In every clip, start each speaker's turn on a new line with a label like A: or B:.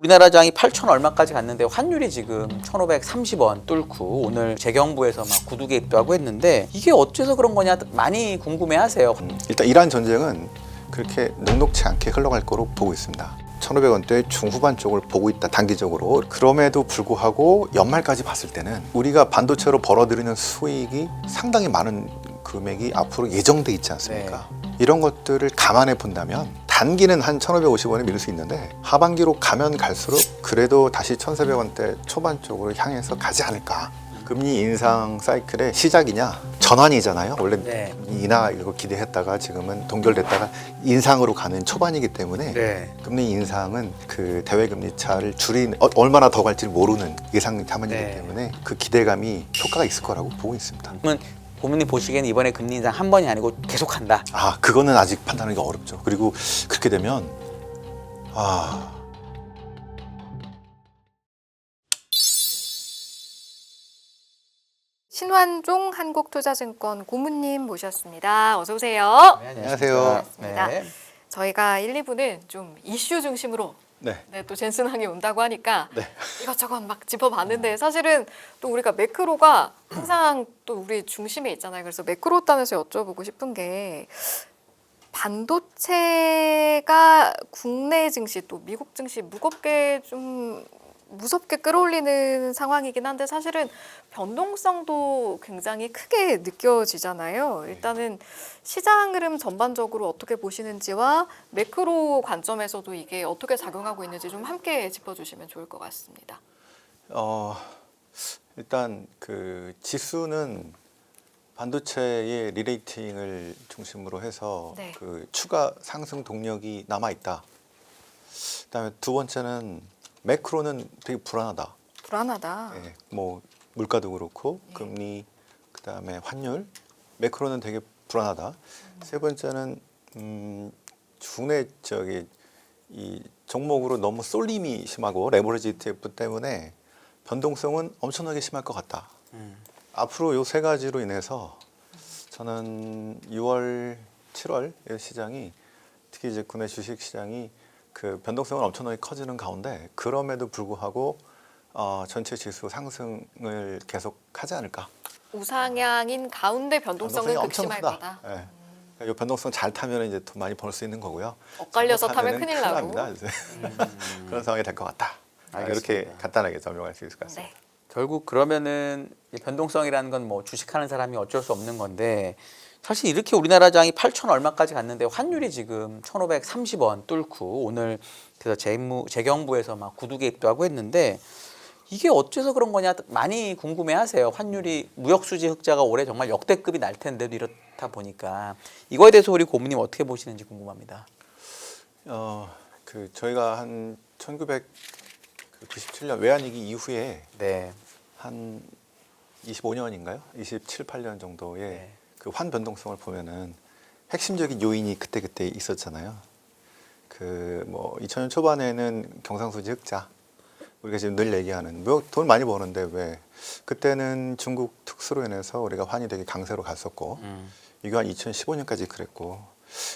A: 우리나라 장이 8천 얼마까지 갔는데 환율이 지금 1,530원 뚫고 오늘 재경부에서 막 구두 개입도 하고 했는데 이게 어째서 그런 거냐 많이 궁금해하세요.
B: 일단 이란 전쟁은 그렇게 녹록치 않게 흘러갈 거로 보고 있습니다. 1,500원대 중후반 쪽을 보고 있다, 단기적으로. 그럼에도 불구하고 연말까지 봤을 때는 우리가 반도체로 벌어들이는 수익이 상당히 많은 금액이 앞으로 예정돼 있지 않습니까? 이런 것들을 감안해 본다면 단기는 한 1,550원에 밀릴 수 있는데 하반기로 가면 갈수록 그래도 다시 1,400원대 초반 쪽으로 향해서 가지 않을까. 금리 인상 사이클의 시작이냐 전환이잖아요. 원래 인하 이거 기대했다가 지금은 동결됐다가 인상으로 가는 초반이기 때문에 금리 인상은 그 대외금리 차를 얼마나 더 갈지 모르는 예상 자문이기 때문에 그 기대감이 효과가 있을 거라고 보고 있습니다.
A: 그러면 고문님 보시기에는 이번에 금리 인상 한 번이 아니고 계속 한다.
B: 그거는 아직 판단하기가 어렵죠. 그리고 그렇게 되면
C: 신환종 한국투자증권 고문님 모셨습니다. 어서 오세요.
A: 네,
B: 안녕하세요.
C: 반갑습니다. 저희가 1, 2부는 좀 이슈 중심으로 또 젠슨항이 온다고 하니까 이것저것 막 짚어봤는데 사실은 또 우리가 매크로가 항상 또 우리 중심에 있잖아요. 그래서 매크로 단에서 여쭤보고 싶은 게 반도체가 국내 증시 또 미국 증시 무겁게 좀 무섭게 끌어올리는 상황이긴 한데 사실은 변동성도 굉장히 크게 느껴지잖아요. 일단은 시장 흐름 전반적으로 어떻게 보시는지와 매크로 관점에서도 이게 어떻게 작용하고 있는지 좀 함께 짚어주시면 좋을 것 같습니다.
B: 일단 그 지수는 반도체의 리레이팅을 중심으로 해서 그 추가 상승 동력이 남아 있다. 그다음에 두 번째는 매크로는 되게 불안하다. 뭐 물가도 그렇고 금리, 그다음에 환율, 매크로는 되게 불안하다. 세 번째는 국내 이 종목으로 너무 쏠림이 심하고 레버리지 ETF 때문에 변동성은 엄청나게 심할 것 같다. 앞으로 요 세 가지로 인해서 저는 6월, 7월 시장이 특히 이제 국내 주식 시장이 그 변동성은 엄청나게 커지는 가운데 그럼에도 불구하고 전체 지수 상승을 계속 하지 않을까.
C: 우상향인 가운데 변동성은 극심할 거다.
B: 이 변동성 잘 타면 이제 돈 많이 벌 수 있는 거고요.
C: 엇갈려서 타면 큰일 나고.
B: 납니다, 이제. 그런 상황이 될 것 같다. 이렇게 간단하게 설명할 수 있을 것 같습니다.
A: 결국 그러면은 변동성이라는 건 뭐 주식하는 사람이 어쩔 수 없는 건데 사실 이렇게 우리나라 장이 8천 얼마까지 갔는데 환율이 지금 1,530원 뚫고 오늘 그래서 재경부에서 막 구두 개입도 하고 했는데 이게 어째서 그런 거냐 많이 궁금해하세요. 환율이 무역수지 흑자가 올해 정말 역대급이 날 텐데도 이렇다 보니까 이거에 대해서 우리 고문님 어떻게 보시는지 궁금합니다.
B: 저희가 한 1997년 외환위기 이후에 한 25년인가요? 27, 8년 정도의 그 환 변동성을 보면은 핵심적인 요인이 그때 있었잖아요. 그 뭐 2000년 초반에는 경상수지 흑자, 우리가 지금 늘 얘기하는 돈 많이 버는데 왜 그때는 중국 특수로 인해서 우리가 환이 되게 강세로 갔었고 이게 한 2015년까지 그랬고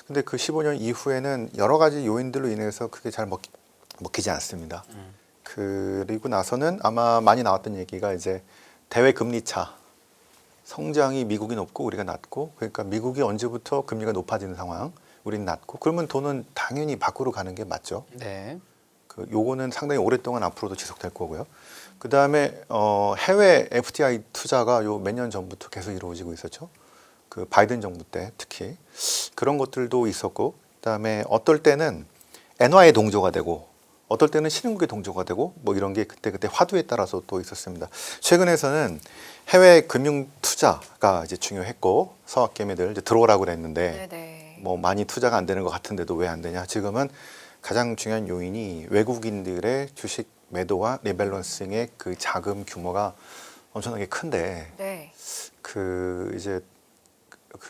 B: 근데 그 15년 이후에는 여러 가지 요인들로 인해서 그게 잘 먹히지 않습니다. 그리고 나서는 아마 많이 나왔던 얘기가 이제 대외 금리 차, 성장이 미국이 높고 우리가 낮고, 그러니까 미국이 언제부터 금리가 높아지는 상황, 우리는 낮고, 그러면 돈은 당연히 밖으로 가는 게 맞죠. 요거는 상당히 오랫동안 앞으로도 지속될 거고요. 그 다음에 해외 FDI 투자가 요 몇 년 전부터 계속 이루어지고 있었죠. 그 바이든 정부 때 특히 그런 것들도 있었고, 그 다음에 어떨 때는 엔화의 동조가 되고, 어떨 때는 신흥국의 동조가 되고, 뭐 이런 게 그때 화두에 따라서 또 있었습니다. 최근에서는 해외 금융 투자가 이제 중요했고 서학 개미들 이제 들어오라고 그랬는데 뭐 많이 투자가 안 되는 것 같은데도 왜 안 되냐? 지금은 가장 중요한 요인이 외국인들의 주식 매도와 리밸런싱의 그 자금 규모가 엄청나게 큰데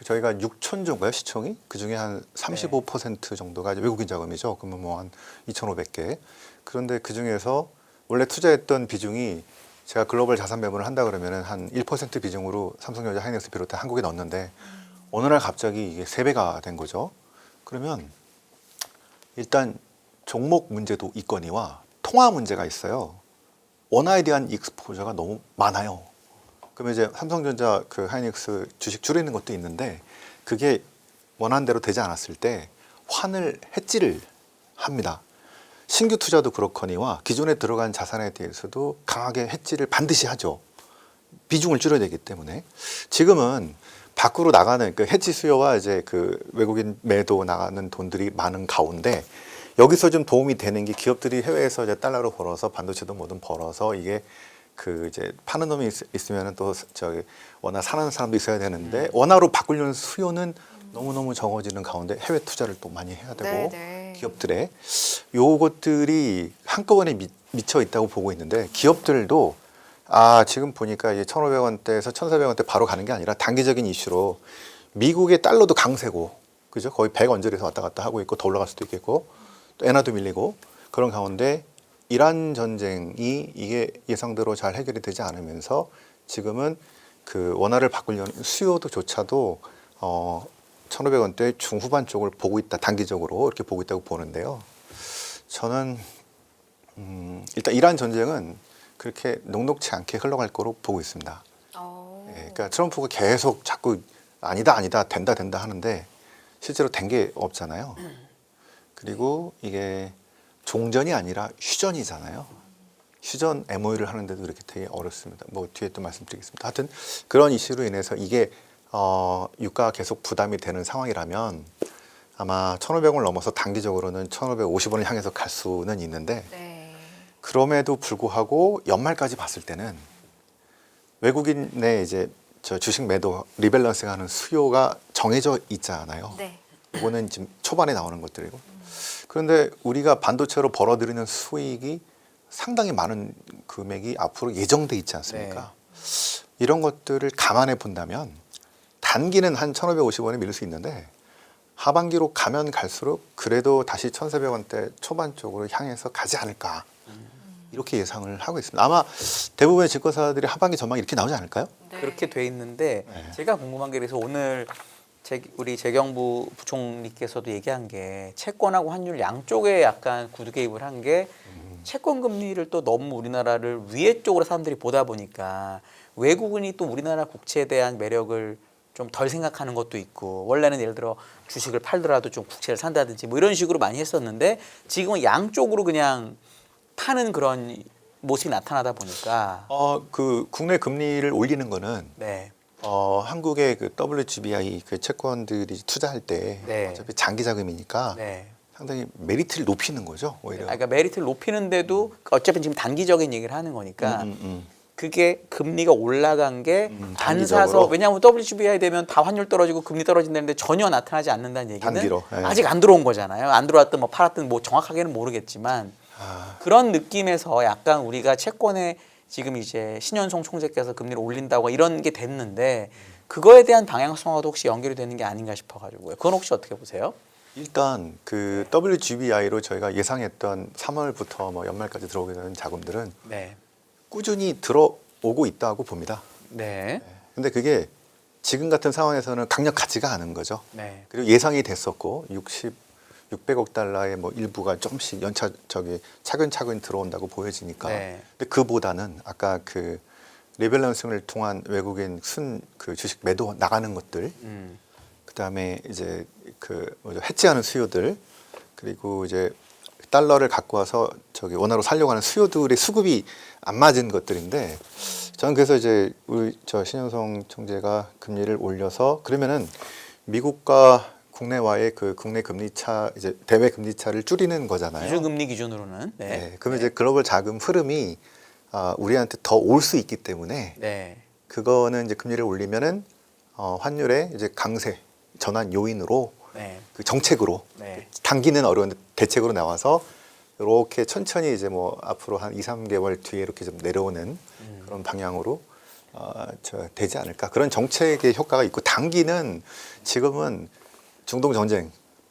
B: 저희가 6천 조인가요 시총이? 그 중에 한 35% 정도가 외국인 자금이죠. 그러면 뭐 한 2,500개. 그런데 그 중에서 원래 투자했던 비중이 제가 글로벌 자산 배분을 한다 그러면은 한 1% 비중으로 삼성전자, 하이닉스 비롯해 한국에 넣었는데 어느 날 갑자기 이게 3배가 된 거죠. 그러면 일단 종목 문제도 있거니와 통화 문제가 있어요. 원화에 대한 익스포저가 너무 많아요. 그러면 이제 삼성전자 그 하이닉스 주식 줄이는 것도 있는데 그게 원한대로 되지 않았을 때 환을 해지를 합니다. 신규 투자도 그렇거니와 기존에 들어간 자산에 대해서도 강하게 해지를 반드시 하죠. 비중을 줄여야 되기 때문에 지금은 밖으로 나가는 그 해지 수요와 이제 그 외국인 매도 나가는 돈들이 많은 가운데 여기서 좀 도움이 되는 게 기업들이 해외에서 이제 달러로 벌어서 반도체도 뭐든 벌어서 이게 그 이제 파는 놈이 있으면은 또 저기 원화 사는 사람도 있어야 되는데 원화로 바꾸려는 수요는 너무너무 적어지는 가운데 해외 투자를 또 많이 해야 되고
C: 네네.
B: 기업들의 요것들이 한꺼번에 미쳐 있다고 보고 있는데 기업들도 지금 보니까 이제 1,500원대에서 1,400원대 바로 가는 게 아니라 단기적인 이슈로 미국의 달러도 강세고 그죠? 거의 100 언저리에서 왔다 갔다 하고 있고 더 올라갈 수도 있겠고 또 엔화도 밀리고 그런 가운데 이란 전쟁이 이게 예상대로 잘 해결이 되지 않으면서 지금은 그 원화를 바꾸려는 수요도조차도 1,500원대 중후반 쪽을 보고 있다. 단기적으로 이렇게 보고 있다고 보는데요. 저는 일단 이란 전쟁은 그렇게 녹록치 않게 흘러갈 거로 보고 있습니다. 예, 그러니까 트럼프가 계속 자꾸 아니다 된다 하는데 실제로 된 게 없잖아요. 그리고 이게 종전이 아니라 휴전이잖아요. 휴전 MOU를 하는데도 이렇게 되게 어렵습니다. 뭐 뒤에 또 말씀드리겠습니다. 하여튼 그런 이슈로 인해서 이게 유가가 계속 부담이 되는 상황이라면 아마 1,500원을 넘어서 단기적으로는 1,550원을 향해서 갈 수는 있는데
C: 네.
B: 그럼에도 불구하고 연말까지 봤을 때는 외국인의 이제 저 주식 매도 리밸런싱 하는 수요가 정해져 있잖아요.
C: 네.
B: 이거는 지금 초반에 나오는 것들이고 그런데 우리가 반도체로 벌어들이는 수익이 상당히 많은 금액이 앞으로 예정돼 있지 않습니까? 이런 것들을 감안해 본다면 단기는 한 1,550원에 밀릴 수 있는데 하반기로 가면 갈수록 그래도 다시 1,400원대 초반 쪽으로 향해서 가지 않을까 이렇게 예상을 하고 있습니다. 아마 대부분의 증권사들이 하반기 전망이 이렇게 나오지 않을까요?
C: 네.
A: 그렇게 돼 있는데
B: 네.
A: 제가 궁금한 게 그래서 오늘 우리 재경부 부총리께서도 얘기한 게 채권하고 환율 양쪽에 약간 구두 개입을 한 게 채권 금리를 또 너무 우리나라를 위에 쪽으로 사람들이 보다 보니까 외국인이 또 우리나라 국채에 대한 매력을 좀 덜 생각하는 것도 있고 원래는 예를 들어 주식을 팔더라도 좀 국채를 산다든지 뭐 이런 식으로 많이 했었는데 지금은 양쪽으로 그냥 파는 그런 모습이 나타나다 보니까
B: 그 국내 금리를 올리는 거는
A: 네.
B: 한국의 그 WGBI 그 채권들이 투자할 때
A: 네.
B: 어차피 장기 자금이니까
A: 네.
B: 상당히 메리트를 높이는 거죠. 오히려.
A: 그러니까 메리트를 높이는데도 어차피 지금 단기적인 얘기를 하는 거니까
B: 음.
A: 그게 금리가 올라간 게 안
B: 단기적으로.
A: 사서 왜냐하면 WGBI 되면 다 환율 떨어지고 금리 떨어진다는데 전혀 나타나지 않는다는 얘기는
B: 단기로, 예.
A: 아직 안 들어온 거잖아요. 안 들어왔든 뭐 팔았든 뭐 정확하게는 모르겠지만 그런 느낌에서 약간 우리가 채권에 지금 이제 신현송 총재께서 금리를 올린다고 이런 게 됐는데 그거에 대한 방향성과도 혹시 연결이 되는 게 아닌가 싶어가지고요. 그건 혹시 어떻게 보세요?
B: 일단 그 WGBI로 저희가 예상했던 3월부터 뭐 연말까지 들어오게 되는 자금들은
A: 네.
B: 꾸준히 들어오고 있다고 봅니다.
A: 네.
B: 근데 그게 지금 같은 상황에서는 강력하지가 않은 거죠.
A: 네.
B: 그리고 예상이 됐었고 600억 달러의 뭐 일부가 조금씩 차근차근 들어온다고 보여지니까.
A: 네.
B: 근데 그보다는 아까 그 리밸런싱을 통한 외국인 그 주식 매도 나가는 것들, 그다음에 이제 그 해지하는 수요들, 그리고 이제 달러를 갖고 와서 원화로 살려고 하는 수요들의 수급이 안 맞은 것들인데 저는 그래서 이제 우리 신현성 총재가 금리를 올려서 그러면은 미국과 국내와의 그 국내 금리 차 이제 대외 금리 차를 줄이는 거잖아요.
A: 기준금리 기준으로는. 네.
B: 네. 그러면 이제 글로벌 자금 흐름이 우리한테 더 올 수 있기 때문에
A: 네.
B: 그거는 이제 금리를 올리면은 환율의 이제 강세 전환 요인으로
A: 네.
B: 그 정책으로
A: 네.
B: 단기는 어려운데 대책으로 나와서 이렇게 천천히 이제 뭐 앞으로 한 2, 3개월 뒤에 이렇게 좀 내려오는 그런 방향으로 되지 않을까. 그런 정책의 효과가 있고 단기는 지금은 중동 전쟁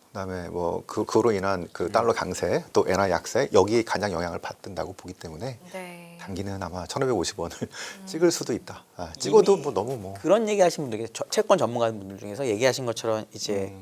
B: 그다음에 뭐 그로 인한 그 달러 강세 또 엔화 약세 여기에 가장 영향을 받는다고 보기 때문에
C: 네.
B: 단기는 아마 1,550원을 찍을 수도 있다. 찍어도 뭐 너무 뭐
A: 그런 얘기하신 분들, 채권 전문가분들 중에서 얘기하신 것처럼 이제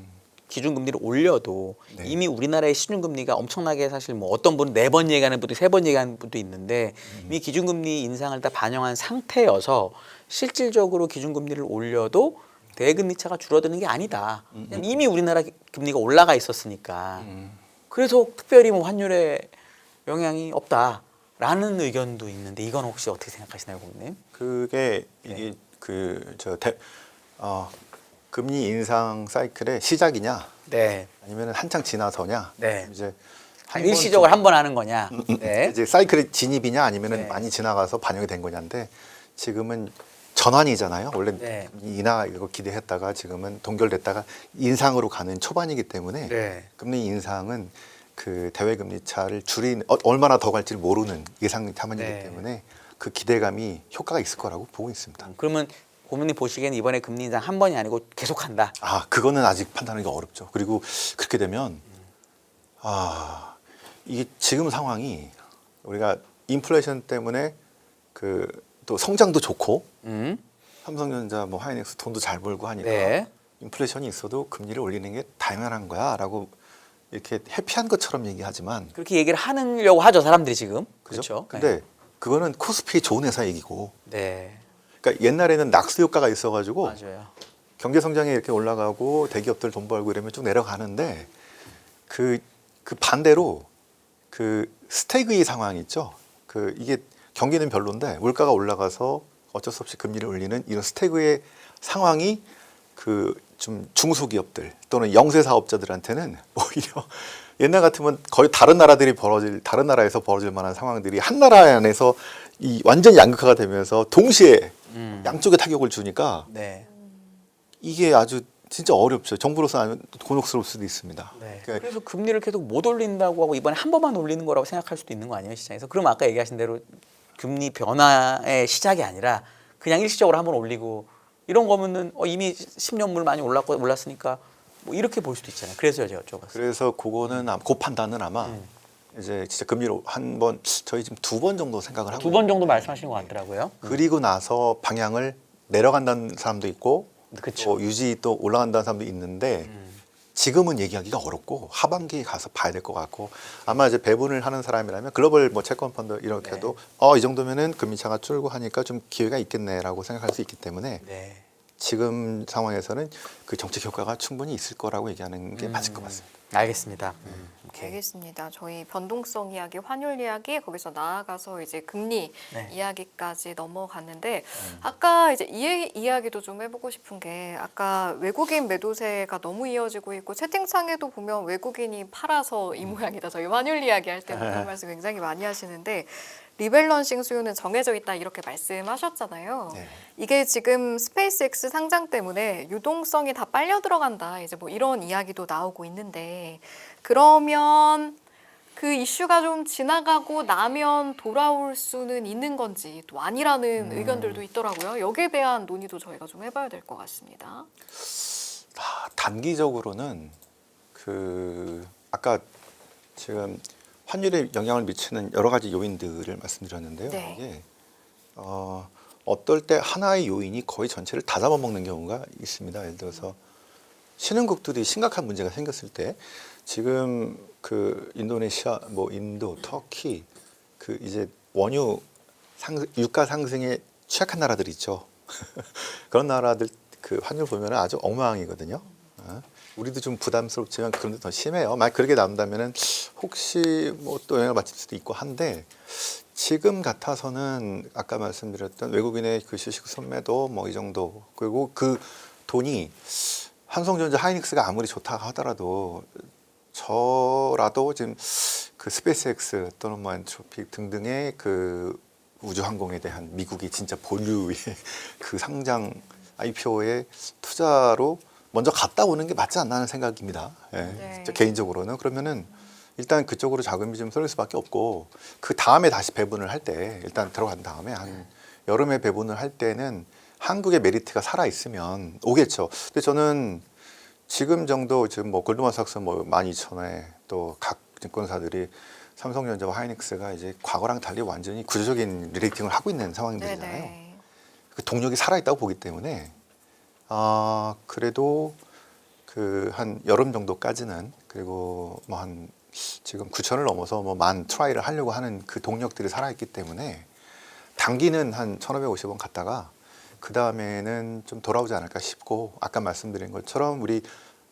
A: 기준금리를 올려도
B: 네.
A: 이미 우리나라의 시중금리가 엄청나게 사실 뭐 어떤 분은 4번 얘기하는 분도 3번 얘기하는 분도 있는데 이미 기준금리 인상을 다 반영한 상태여서 실질적으로 기준금리를 올려도 대금리 차가 줄어드는 게 아니다. 그냥 이미 우리나라 금리가 올라가 있었으니까. 그래서 특별히 뭐 환율에 영향이 없다라는 의견도 있는데 이건 혹시 어떻게 생각하시나요, 고객님?
B: 그게 이게 금리 인상 사이클의 시작이냐,
A: 네.
B: 아니면 한창 지나서냐,
A: 네.
B: 이제
A: 한 일시적으로 한 번 하는 거냐?
B: 이제 사이클의 진입이냐, 아니면
A: 네.
B: 많이 지나가서 반영이 된 거냐인데 지금은 전환이잖아요. 원래
A: 네.
B: 인하 이거 기대했다가 지금은 동결됐다가 인상으로 가는 초반이기 때문에
A: 네.
B: 금리 인상은 그 대외 금리 차를 얼마나 더 갈지를 모르는 예상 차만이기
A: 네.
B: 때문에 그 기대감이 효과가 있을 거라고 보고 있습니다.
A: 그러면 고객님 보시기에는 이번에 금리 인상 한 번이 아니고 계속한다.
B: 그거는 아직 판단하기가 어렵죠. 그리고 그렇게 되면 이게 지금 상황이 우리가 인플레이션 때문에 그 또 성장도 좋고 삼성전자 뭐 하이닉스 돈도 잘 벌고 하니까
A: 네.
B: 인플레이션이 있어도 금리를 올리는 게 당연한 거야라고 이렇게 해피한 것처럼 얘기하지만
A: 그렇게 얘기를 하려고 하죠, 사람들이 지금.
B: 그죠?
A: 그렇죠.
B: 근데 그거는 코스피 좋은 회사 얘기고
A: 네.
B: 그러니까 옛날에는 낙수 효과가 있어가지고
A: 맞아요.
B: 경제 성장이 이렇게 올라가고 대기업들 돈 벌고 이러면 쭉 내려가는데 그 반대로 그 스태그의 상황이 있죠. 이게 경기는 별론데 물가가 올라가서 어쩔 수 없이 금리를 올리는 이런 스태그의 상황이 그 좀 중소기업들 또는 영세 사업자들한테는 오히려 옛날 같으면 거의 다른 나라에서 벌어질 만한 상황들이 한 나라 안에서 이 완전 양극화가 되면서 동시에 양쪽에 타격을 주니까
A: 네.
B: 이게 아주 진짜 어렵죠. 정부로서 하면 곤혹스러울 수도 있습니다.
A: 네.
B: 그러니까
A: 그래서 금리를 계속 못 올린다고 하고 이번에 한 번만 올리는 거라고 생각할 수도 있는 거 아니에요, 시장에서? 그럼 아까 얘기하신 대로 금리 변화의 시작이 아니라 그냥 일시적으로 한 번 올리고 이런 거면은 이미 10년물 많이 올랐으니까 뭐 이렇게 볼 수도 있잖아요. 그래서 제가 여쭤봤어요.
B: 그래서 그거는 그 판단은 아마 이제 진짜 금리를 한 번 저희 지금 2번 정도 생각을 하고
A: 2번 정도 말씀하시는 것 같더라고요.
B: 그리고 나서 방향을 내려간다는 사람도 있고
A: 그쵸.
B: 또 유지 또 올라간다는 사람도 있는데 지금은 얘기하기가 어렵고 하반기에 가서 봐야 될 것 같고 아마 이제 배분을 하는 사람이라면 글로벌 뭐 채권 펀드 이렇게 해도 이 정도면은 금리 차가 줄고 하니까 좀 기회가 있겠네라고 생각할 수 있기 때문에
A: 네.
B: 지금 상황에서는 그 정책 효과가 충분히 있을 거라고 얘기하는 게 맞을 것 같습니다.
A: 알겠습니다. 오케이.
C: 알겠습니다. 저희 변동성 이야기, 환율 이야기 거기서 나아가서 이제 금리
A: 네.
C: 이야기까지 넘어갔는데 아까 이제 이야기도 좀 해보고 싶은 게 아까 외국인 매도세가 너무 이어지고 있고 채팅창에도 보면 외국인이 팔아서 이 모양이다. 저희 환율 이야기할 때 그런 말씀 굉장히 많이 하시는데 리밸런싱 수요는 정해져 있다 이렇게 말씀하셨잖아요.
B: 네.
C: 이게 지금 스페이스X 상장 때문에 유동성이 다 빨려 들어간다. 이제 뭐 이런 이야기도 나오고 있는데 그러면 그 이슈가 좀 지나가고 나면 돌아올 수는 있는 건지 또 아니라는 의견들도 있더라고요. 여기에 대한 논의도 저희가 좀 해봐야 될 것 같습니다.
B: 단기적으로는 아까 지금 환율에 영향을 미치는 여러 가지 요인들을 말씀드렸는데요.
C: 네.
B: 이게 어떨 때 하나의 요인이 거의 전체를 다 잡아먹는 경우가 있습니다. 예를 들어서 신흥국들이 심각한 문제가 생겼을 때 지금 그 인도네시아, 뭐 인도, 터키 이제 원유 유가 상승에 취약한 나라들 있죠. 그런 나라들 그 환율 보면 아주 엉망이거든요. 우리도 좀 부담스럽지만 그런데 더 심해요. 만약 그렇게 나온다면은 혹시 뭐 또 영향을 받을 수도 있고 한데 지금 같아서는 아까 말씀드렸던 외국인의 그 주식 선매도 뭐 이 정도 그리고 그 돈이 삼성전자 하이닉스가 아무리 좋다 하더라도 저라도 지금 그 스페이스X 또는 뭐 엔트로픽 등등의 그 우주항공에 대한 미국이 진짜 보류의 그 상장 IPO의 투자로 먼저 갔다 오는 게 맞지 않나 하는 생각입니다.
C: 네.
B: 저 개인적으로는 그러면은 일단 그쪽으로 자금이 좀 쏠릴 수밖에 없고 그 다음에 다시 배분을 할 때 일단 들어간 다음에 한 여름에 배분을 할 때는 한국의 메리트가 살아 있으면 오겠죠. 근데 저는 지금 정도 지금 뭐 골드만삭스 뭐 12,000원에 또 각 증권사들이 삼성전자와 하이닉스가 이제 과거랑 달리 완전히 구조적인 리레이팅을 하고 있는 상황들이잖아요. 그 동력이 살아 있다고 보기 때문에 그래도 그 한 여름 정도까지는 그리고 뭐 한 지금 9천을 넘어서 뭐 만 트라이를 하려고 하는 그 동력들이 살아있기 때문에 단기는 한 1,550원 갔다가 그 다음에는 좀 돌아오지 않을까 싶고 아까 말씀드린 것처럼 우리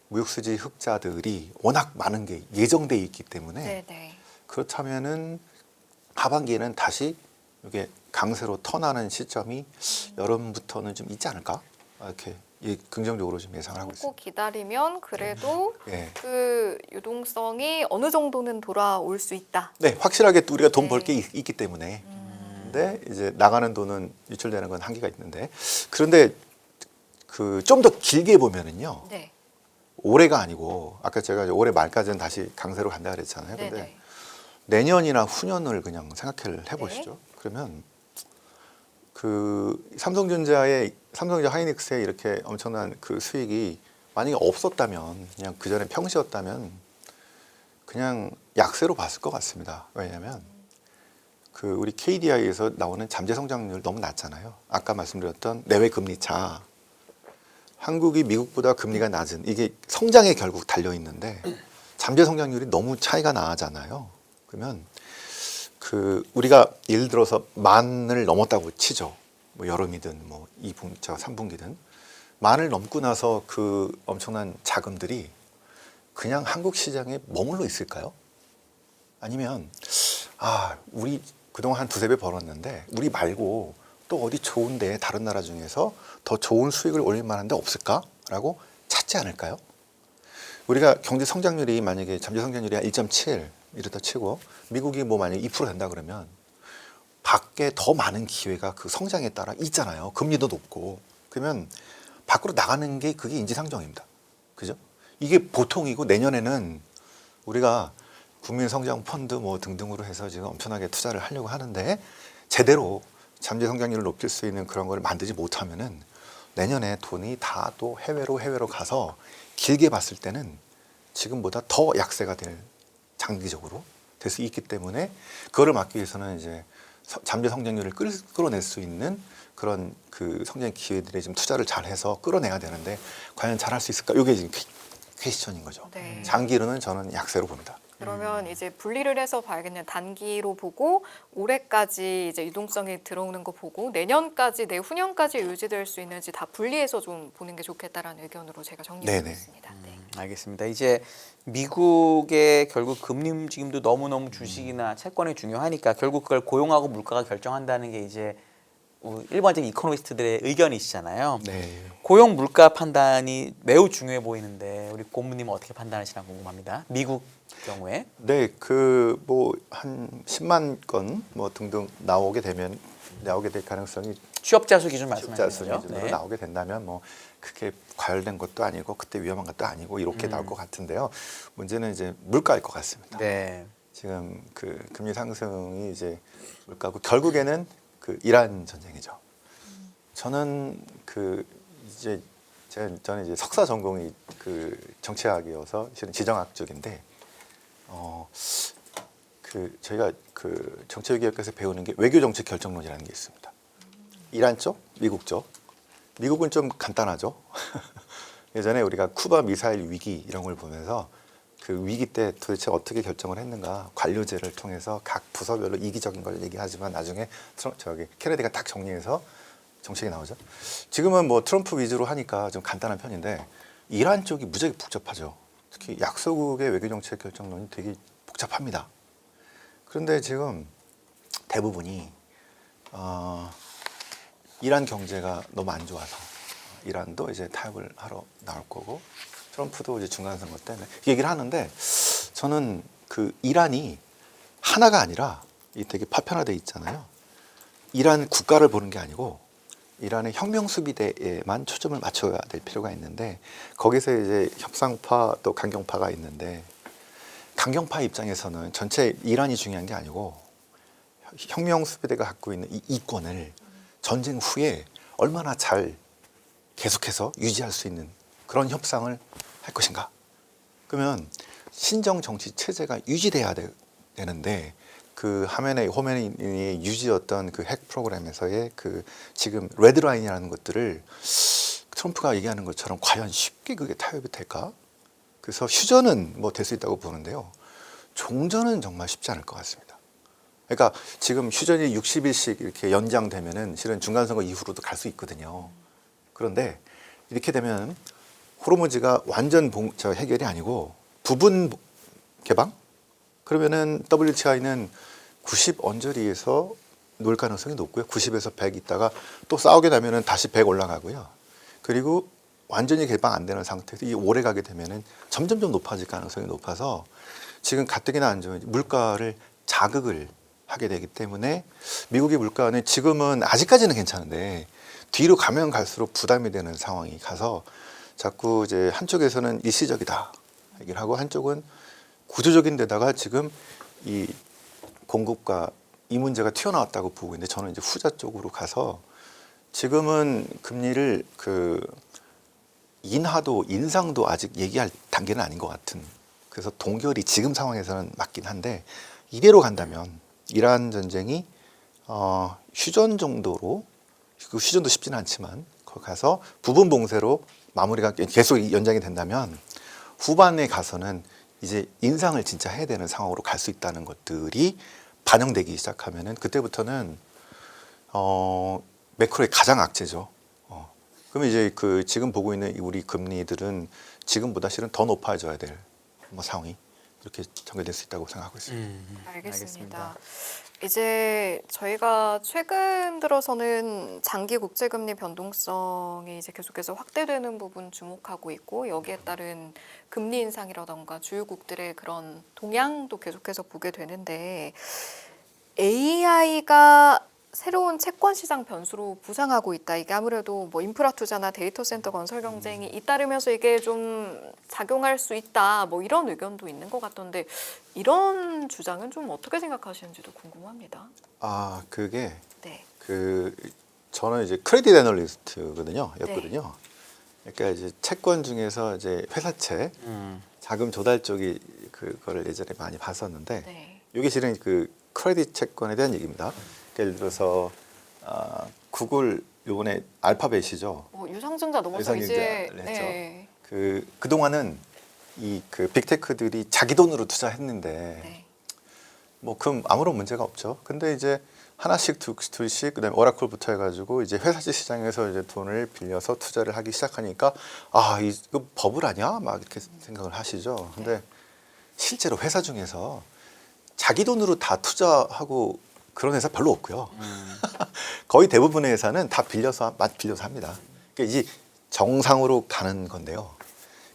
B: 무역수지 흑자들이 워낙 많은 게 예정돼 있기 때문에
C: 네네.
B: 그렇다면은 하반기에는 다시 이게 강세로 턴하는 시점이 여름부터는 좀 있지 않을까 이렇게 긍정적으로 좀 예상을 하고
C: 참고
B: 있습니다.
C: 기다리면 그래도
B: 예.
C: 그 유동성이 어느 정도는 돌아올 수 있다.
B: 네, 확실하게 또 우리가 돈
C: 네.
B: 벌 게 있기 때문에. 근데 이제 나가는 돈은 유출되는 건 한계가 있는데 그런데 그 좀 더 길게 보면은요.
C: 네.
B: 올해가 아니고 아까 제가 이제 올해 말까지는 다시 강세로 간다 그랬잖아요. 근데
C: 네네.
B: 내년이나 후년을 그냥 생각을 해보시죠.
C: 네.
B: 그러면 그 삼성전자 하이닉스의 이렇게 엄청난 그 수익이 만약에 없었다면 그냥 그 전에 평시였다면 그냥 약세로 봤을 것 같습니다. 왜냐하면 그 우리 KDI에서 나오는 잠재 성장률 너무 낮잖아요. 아까 말씀드렸던 내외 금리 차. 한국이 미국보다 금리가 낮은 이게 성장에 결국 달려 있는데 잠재 성장률이 너무 차이가 나잖아요. 그러면 그 우리가 예를 들어서 만을 넘었다고 치죠. 뭐 여름이든 뭐 2분기, 3분기든 만을 넘고 나서 그 엄청난 자금들이 그냥 한국 시장에 머물러 있을까요? 아니면 우리 그동안 한 두세 배 벌었는데 우리 말고 또 어디 좋은데 다른 나라 중에서 더 좋은 수익을 올릴 만한 데 없을까라고 찾지 않을까요? 우리가 경제 성장률이 만약에 잠재 성장률이 1.7 이렇다 치고 미국이 뭐 만약에 2% 된다 그러면 밖에 더 많은 기회가 그 성장에 따라 있잖아요. 금리도 높고. 그러면 밖으로 나가는 게 그게 인지상정입니다. 그죠? 이게 보통이고 내년에는 우리가 국민성장펀드 뭐 등등으로 해서 지금 엄청나게 투자를 하려고 하는데 제대로 잠재 성장률을 높일 수 있는 그런 걸 만들지 못하면은 내년에 돈이 다 또 해외로 가서 길게 봤을 때는 지금보다 더 약세가 될 장기적으로 될 수 있기 때문에 그거를 막기 위해서는 이제 잠재 성장률을 끌어낼 수 있는 그런 그 성장 기회들에 좀 투자를 잘해서 끌어내야 되는데 과연 잘할 수 있을까? 이게 지금 퀘스천인 거죠.
C: 네.
B: 장기로는 저는 약세로 봅니다.
C: 그러면 이제 분리를 해서 봐야겠네요. 단기로 보고 올해까지 이제 유동성이 들어오는 거 보고 내년까지 내후년까지 유지될 수 있는지 다 분리해서 좀 보는 게 좋겠다라는 의견으로 제가 정리해보겠습니다. 네.
A: 알겠습니다. 이제 미국의 결국 금리 움직임도 너무너무 주식이나 채권이 중요하니까 결국 그걸 고용하고 물가가 결정한다는 게 이제 일반적인 이코노미스트들의 의견이시잖아요.
B: 네.
A: 고용 물가 판단이 매우 중요해 보이는데 우리 고모님은 어떻게 판단하시나 궁금합니다. 미국 경우에.
B: 네, 그 뭐 한 10만 건 뭐 등등 나오게 될 가능성이
A: 취업자 수 기준
B: 취업자
A: 말씀하시는
B: 수
A: 거죠?
B: 기준으로
A: 네.
B: 나오게 된다면 뭐 그게 과열된 것도 아니고 그때 위험한 것도 아니고 이렇게 나올 것 같은데요. 문제는 이제 물가일 것 같습니다.
A: 네.
B: 지금 그 금리 상승이 이제 물가고 결국에는 그 이란 전쟁이죠. 저는 그 이제 저는 이제 석사 전공이 그 정치학이어서 실은 지정학 쪽인데 그 저희가 그 정치외교학에서 배우는 게 외교 정책 결정론이라는 게 있습니다. 이란 쪽, 미국 쪽. 미국은 좀 간단하죠. 예전에 우리가 쿠바 미사일 위기 이런 걸 보면서 그 위기 때 도대체 어떻게 결정을 했는가 관료제를 통해서 각 부서별로 이기적인 걸 얘기하지만 나중에 케네디가 딱 정리해서 정책이 나오죠. 지금은 뭐 트럼프 위주로 하니까 좀 간단한 편인데 이란 쪽이 무지하게 복잡하죠. 특히 약소국의 외교정책 결정론이 되게 복잡합니다. 그런데 지금 대부분이 이란 경제가 너무 안 좋아서 이란도 이제 타협을 하러 나올 거고 트럼프도 이제 중간 선거 때문에 얘기를 하는데 저는 그 이란이 하나가 아니라 이 되게 파편화돼 있잖아요. 이란 국가를 보는 게 아니고 이란의 혁명 수비대에만 초점을 맞춰야 될 필요가 있는데 거기서 이제 협상파 또 강경파가 있는데 강경파 입장에서는 전체 이란이 중요한 게 아니고 혁명 수비대가 갖고 있는 이 이권을 전쟁 후에 얼마나 잘 계속해서 유지할 수 있는 그런 협상을 할 것인가. 그러면 신정 정치 체제가 유지돼야 되는데 그 호메니의 유지였던 그 핵 프로그램에서의 그 지금 레드라인이라는 것들을 트럼프가 얘기하는 것처럼 과연 쉽게 그게 타협이 될까? 그래서 휴전은 뭐 될 수 있다고 보는데요. 종전은 정말 쉽지 않을 것 같습니다. 그러니까 지금 휴전이 60일씩 이렇게 연장되면은 실은 중간선거 이후로도 갈 수 있거든요. 그런데 이렇게 되면 호르무즈가 완전 해결이 아니고 부분 개방? 그러면은 WTI는 90 언저리에서 놓을 가능성이 높고요. 90에서 100 있다가 또 싸우게 되면은 다시 100 올라가고요. 그리고 완전히 개방 안 되는 상태에서 이 오래 가게 되면은 점점점 높아질 가능성이 높아서 지금 가뜩이나 안 좋은 물가를 자극을 하게 되기 때문에 미국의 물가는 지금은 아직까지는 괜찮은데 뒤로 가면 갈수록 부담이 되는 상황이 가서 자꾸 이제 한쪽에서는 일시적이다 얘기를 하고 한쪽은 구조적인 데다가 지금 이 공급과 이 문제가 튀어나왔다고 보고 있는데 저는 이제 후자 쪽으로 가서 지금은 금리를 그 인하도 인상도 아직 얘기할 단계는 아닌 것 같은 그래서 동결이 지금 상황에서는 맞긴 한데 이대로 간다면 이란 전쟁이 휴전 정도로 그 휴전도 쉽지는 않지만 거기 가서 부분 봉쇄로 마무리가 계속 연장이 된다면 후반에 가서는 이제 인상을 진짜 해야 되는 상황으로 갈 수 있다는 것들이 반영되기 시작하면은 그때부터는 매크로의 가장 악재죠. 그러면 이제 그 지금 보고 있는 우리 금리들은 지금보다 실은 더 높아져야 될 뭐 상황이 이렇게 전개될 수 있다고 생각하고 있습니다.
C: 알겠습니다. 이제 저희가 최근 들어서는 장기 국제금리 변동성이 이제 계속해서 확대되는 부분 주목하고 있고 여기에 따른 금리 인상이라던가 주요국들의 그런 동향도 계속해서 보게 되는데 AI가 새로운 채권 시장 변수로 부상하고 있다. 이게 아무래도 뭐 인프라 투자나 데이터 센터 건설 경쟁이 잇따르면서 이게 좀 작용할 수 있다. 뭐 이런 의견도 있는 것 같던데 이런 주장은 좀 어떻게 생각하시는지도 궁금합니다.
B: 아 그게
C: 네.
B: 그 저는 이제 크레딧 애널리스트거든요. 였거든요. 그러니까 이제 채권 중에서 이제 회사채 자금 조달 쪽이 그거를 예전에 많이 봤었는데
C: 네.
B: 이게 실은 그 크레딧 채권에 대한 얘기입니다. 예를 들어서 구글 요번에 알파벳이죠.
C: 유상증자 넘어서 이제 네.
B: 그 동안은 이 그 빅테크들이 자기 돈으로 투자했는데
C: 네.
B: 뭐 그럼 아무런 문제가 없죠. 근데 이제 하나씩 둘씩 그다음에 오라클부터 해가지고 이제 회사채 시장에서 이제 돈을 빌려서 투자를 하기 시작하니까 아 이거 버블 아니야? 막 이렇게 생각을 하시죠. 근데 실제로 회사 중에서 자기 돈으로 다 투자하고 그런 회사 별로 없고요. 거의 대부분의 회사는 다 빌려서 합니다. 그러니까 이제 정상으로 가는 건데요.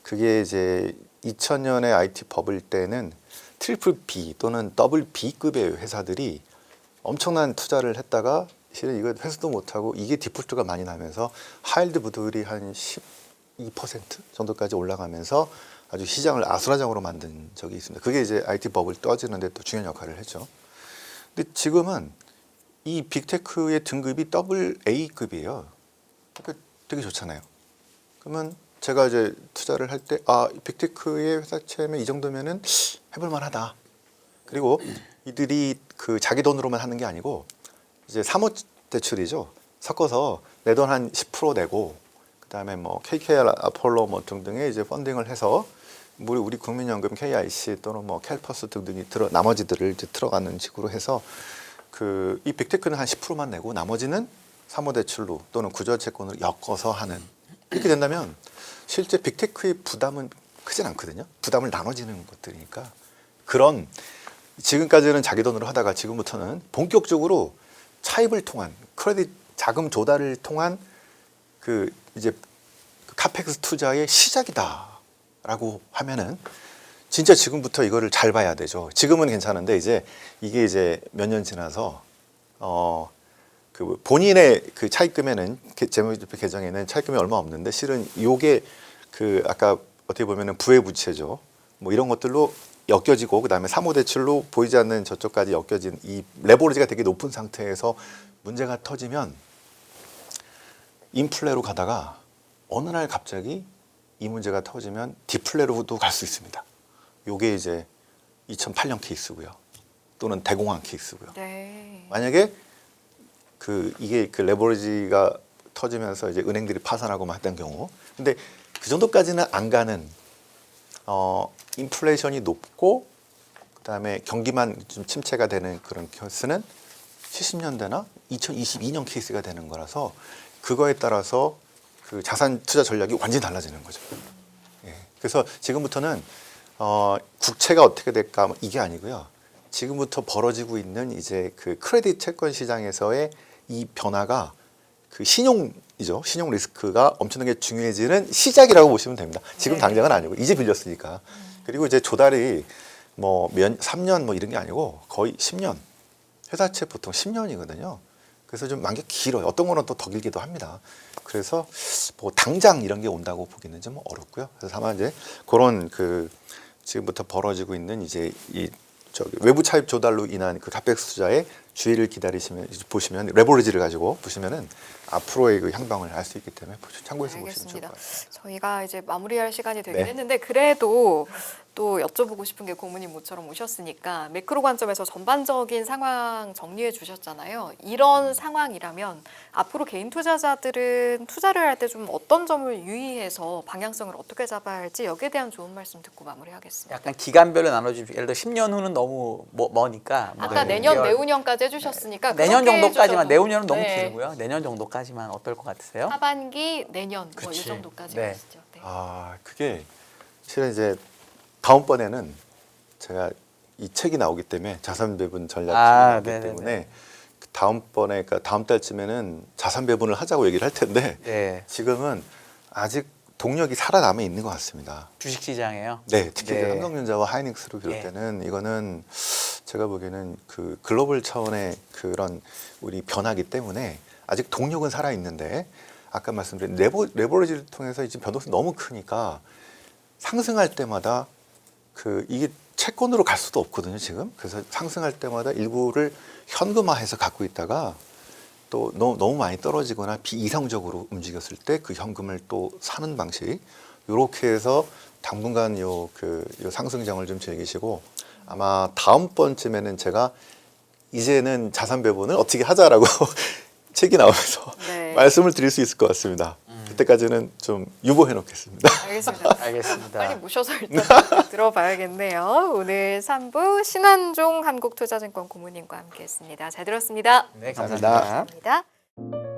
B: 그게 이제 2000년의 IT 버블 때는 트리플 B 또는 더블 B급의 회사들이 엄청난 투자를 했다가 실은 이거 회수도 못하고 이게 디폴트가 많이 나면서 하일드 부들이 한 12% 정도까지 올라가면서 아주 시장을 아수라장으로 만든 적이 있습니다. 그게 이제 IT 버블 떠지는데 또 중요한 역할을 했죠. 근데 지금은 이 빅테크의 등급이 더블 A급이에요. 그러니까 되게 좋잖아요. 그러면 제가 이제 투자를 할 때 빅테크의 회사채면 이 정도면은 해볼 만하다. 그리고 이들이 그 자기 돈으로만 하는 게 아니고 이제 사모대출이죠. 섞어서 내 돈 한 10% 내고 그다음에 뭐 KKR, 아폴로 뭐 등등의 이제 펀딩을 해서 우리 국민연금, KIC 또는 뭐 캘퍼스 등등이 나머지들을 이제 들어가는 식으로 해서 이 빅테크는 한 10%만 내고 나머지는 사모대출로 또는 구조채권으로 엮어서 하는 이렇게 된다면 실제 빅테크의 부담은 크진 않거든요. 부담을 나눠지는 것들이니까 그런 지금까지는 자기 돈으로 하다가 지금부터는 본격적으로 차입을 통한 크레딧 자금 조달을 통한 이제 카펙스 투자의 시작이다라고 하면은 진짜 지금부터 이거를 잘 봐야 되죠. 지금은 괜찮은데 이게 이제 몇 년 지나서 그 본인의 그 차입금에는 재무제표 계정에는 차입금이 얼마 없는데 실은 요게 아까 어떻게 보면은 부채죠. 뭐 이런 것들로 엮여지고 그다음에 사모대출로 보이지 않는 저쪽까지 엮여진 이 레버리지가 되게 높은 상태에서 문제가 터지면 인플레로 가다가 어느 날 갑자기 이 문제가 터지면 디플레로도 갈 수 있습니다. 요게 이제 2008년 케이스고요. 또는 대공황 케이스고요.
C: 네.
B: 만약에 이게 레버리지가 터지면서 이제 은행들이 파산하고 막 했던 경우. 근데 그 정도까지는 안 가는 인플레이션이 높고 그다음에 경기만 좀 침체가 되는 그런 케이스는 70년대나 2022년 케이스가 되는 거라서 그거에 따라서 그 자산 투자 전략이 완전히 달라지는 거죠. 예. 그래서 지금부터는 국채가 어떻게 될까 뭐 이게 아니고요. 지금부터 벌어지고 있는 이제 그 크레딧 채권 시장에서의 이 변화가 그 신용이죠. 신용 리스크가 엄청나게 중요해지는 시작이라고 보시면 됩니다. 지금
C: 네.
B: 당장은 아니고 이제 빌렸으니까. 그리고 이제 조달이 뭐 3년 뭐 이런 게 아니고 거의 10년. 회사채 보통 10년이거든요. 그래서 좀 만기 길어요. 어떤 거는 또 더 길기도 합니다. 그래서 뭐 당장 이런 게 온다고 보기는 좀 어렵고요. 그래서 다만 이제 그런 그 지금부터 벌어지고 있는 이제 이 외부 차입 조달로 인한 그 카펙스 투자의 주의를 기다리시면 보시면 레버리지를 가지고 보시면은 앞으로의 그 향방을 알 수 있기 때문에 참고해서 보시면 좋을 것 같습니다.
C: 저희가 이제 마무리할 시간이 되긴
B: 네.
C: 했는데 그래도 또 여쭤보고 싶은 게 고문님 모처럼 오셨으니까 매크로 관점에서 전반적인 상황 정리해 주셨잖아요. 이런 상황이라면 앞으로 개인 투자자들은 투자를 할 때 좀 어떤 점을 유의해서 방향성을 어떻게 잡아야 할지 여기에 대한 좋은 말씀 듣고 마무리하겠습니다.
A: 약간 기간별로 나눠주십시오. 예를 들어 10년 후는 너무 머니까 뭐
C: 아까
B: 네.
C: 내년,
A: 6개월,
C: 내후년까지 해주셨으니까
A: 내년
C: 그렇게
A: 정도까지만
C: 해주셔도-
A: 내후년은 너무
C: 네.
A: 길고요. 내년 정도까지만 어떨 것 같으세요?
C: 하반기, 내년 뭐 이
B: 그치.
C: 정도까지
A: 네.
C: 가시죠. 네.
B: 아, 그게 실은 이제 다음번에는 제가 이 책이 나오기 때문에 자산 배분 전략
A: 아,
B: 나오기
A: 네네네.
B: 때문에 다음번에 그러니까 다음 달쯤에는 자산 배분을 하자고 얘기를 할 텐데
A: 네.
B: 지금은 아직 동력이 살아남아 있는 것 같습니다.
A: 주식시장에요.
B: 네, 특히
A: 네.
B: 삼성전자와 하이닉스로 비롯되는 이거는 제가 보기에는 그 글로벌 차원의 그런 우리 변화기 때문에 아직 동력은 살아 있는데 아까 말씀드린 레버리지를 통해서 지금 변동성이 너무 크니까 상승할 때마다 그 이게 채권으로 갈 수도 없거든요 지금. 그래서 상승할 때마다 일부를 현금화해서 갖고 있다가 또 너무 많이 떨어지거나 비이성적으로 움직였을 때 그 현금을 또 사는 방식 이렇게 해서 당분간 요 상승장을 좀 즐기시고 아마 다음번쯤에는 제가 이제는 자산 배분을 어떻게 하자라고 책이 나오면서
C: 네.
B: 말씀을 드릴 수 있을 것 같습니다. 그때까지는 좀 유보해 놓겠습니다.
C: 알겠습니다.
A: 알겠습니다.
C: 빨리 모셔서 일단 들어봐야겠네요. 오늘 3부 신한종 한국투자증권 고문님과 함께했습니다. 잘 들었습니다.
A: 네,
B: 감사합니다.
C: 감사합니다.